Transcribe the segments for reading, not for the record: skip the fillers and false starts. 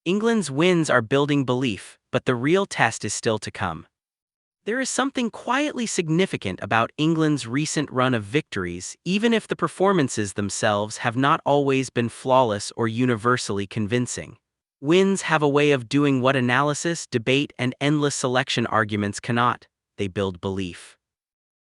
England's wins are building belief, but the real test is still to come. There is something quietly significant about England's recent run of victories, even if the performances themselves have not always been flawless or universally convincing. Wins have a way of doing what analysis, debate, and endless selection arguments cannot. They build belief.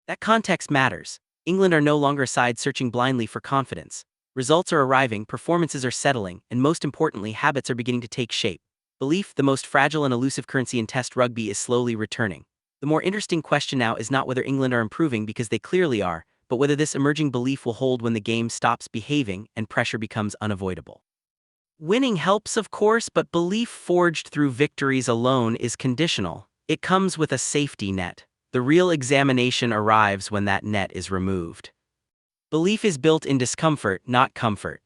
That context matters. England are no longer a side searching blindly for confidence. Results are arriving, performances are settling, and most importantly, habits are beginning to take shape. Belief, the most fragile and elusive currency in Test rugby, is slowly returning. The more interesting question now is not whether England are improving, because they clearly are, but whether this emerging belief will hold when the game stops behaving and pressure becomes unavoidable. Winning helps, of course, but belief forged through victories alone is conditional. It comes with a safety net. The real examination arrives when that net is removed. Belief is built in discomfort, not comfort.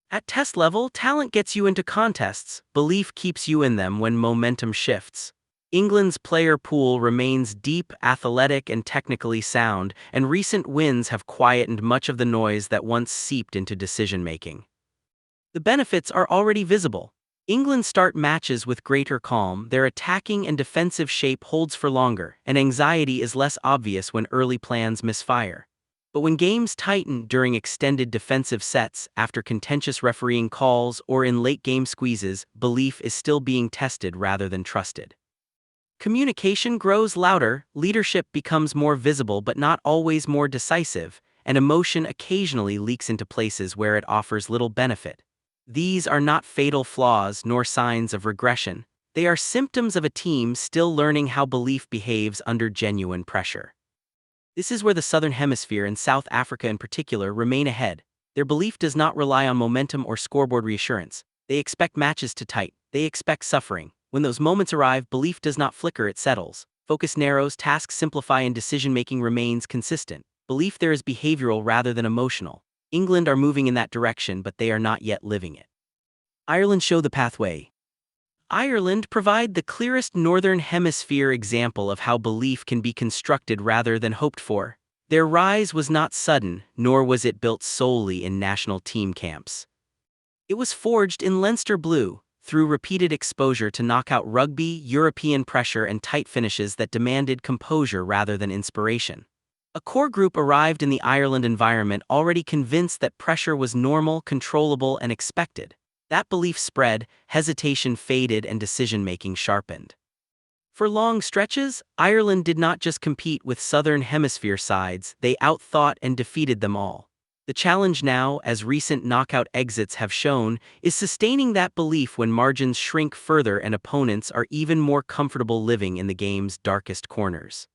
At test level, talent gets you into contests. Belief keeps you in them when momentum shifts. England's player pool remains deep, athletic, and technically sound, and recent wins have quietened much of the noise that once seeped into decision-making. The benefits are already visible. England start matches with greater calm, their attacking and defensive shape holds for longer, and anxiety is less obvious when early plans misfire. But when games tighten during extended defensive sets, after contentious refereeing calls, or in late-game squeezes, belief is still being tested rather than trusted. Communication grows louder, leadership becomes more visible but not always more decisive, and emotion occasionally leaks into places where it offers little benefit. These are not fatal flaws nor signs of regression. They are symptoms of a team still learning how belief behaves under genuine pressure. This is where the Southern Hemisphere and South Africa in particular remain ahead. Their belief does not rely on momentum or scoreboard reassurance. They expect matches to tight. They expect suffering. When those moments arrive, belief does not flicker, it settles. Focus narrows, tasks simplify, and decision-making remains consistent. Belief there is behavioral rather than emotional. England are moving in that direction, but they are not yet living it. Ireland show the pathway. Ireland provide the clearest Northern Hemisphere example of how belief can be constructed rather than hoped for. Their rise was not sudden, nor was it built solely in national team camps. It was forged in Leinster blue, through repeated exposure to knockout rugby, European pressure, and tight finishes that demanded composure rather than inspiration. A core group arrived in the Ireland environment already convinced that pressure was normal, controllable, and expected. That belief spread, hesitation faded, and decision-making sharpened. For long stretches, Ireland did not just compete with Southern Hemisphere sides, they outthought and defeated them all. The challenge now, as recent knockout exits have shown, is sustaining that belief when margins shrink further and opponents are even more comfortable living in the game's darkest corners.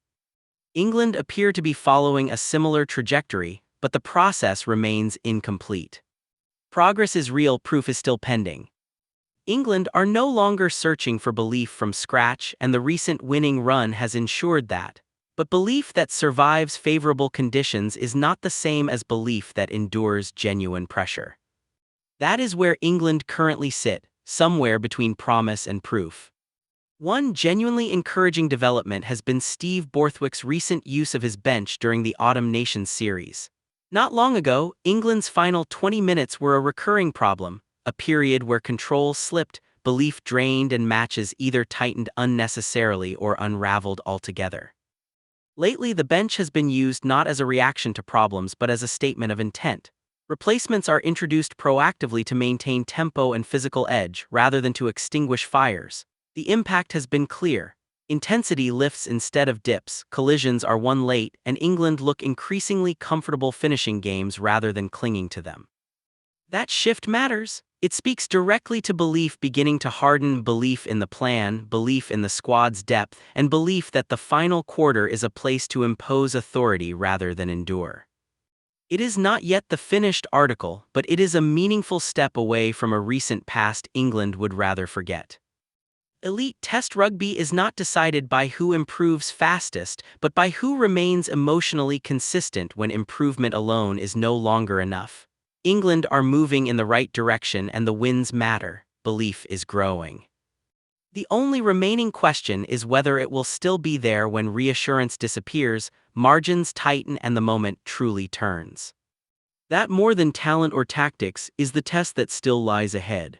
England appear to be following a similar trajectory, but the process remains incomplete. Progress is real, proof is still pending. England are no longer searching for belief from scratch, and the recent winning run has ensured that. But belief that survives favorable conditions is not the same as belief that endures genuine pressure. That is where England currently sit, somewhere between promise and proof. One genuinely encouraging development has been Steve Borthwick's recent use of his bench during the Autumn Nations series. Not long ago, England's final 20 minutes were a recurring problem, a period where control slipped, belief drained, and matches either tightened unnecessarily or unraveled altogether. Lately, the bench has been used not as a reaction to problems but as a statement of intent. Replacements are introduced proactively to maintain tempo and physical edge rather than to extinguish fires. The impact has been clear. Intensity lifts instead of dips, collisions are won late, and England look increasingly comfortable finishing games rather than clinging to them. That shift matters. It speaks directly to belief beginning to harden, belief in the plan, belief in the squad's depth, and belief that the final quarter is a place to impose authority rather than endure. It is not yet the finished article, but it is a meaningful step away from a recent past England would rather forget. Elite Test rugby is not decided by who improves fastest, but by who remains emotionally consistent when improvement alone is no longer enough. England are moving in the right direction and the wins matter. Belief is growing. The only remaining question is whether it will still be there when reassurance disappears, margins tighten, and the moment truly turns. That, more than talent or tactics, is the test that still lies ahead.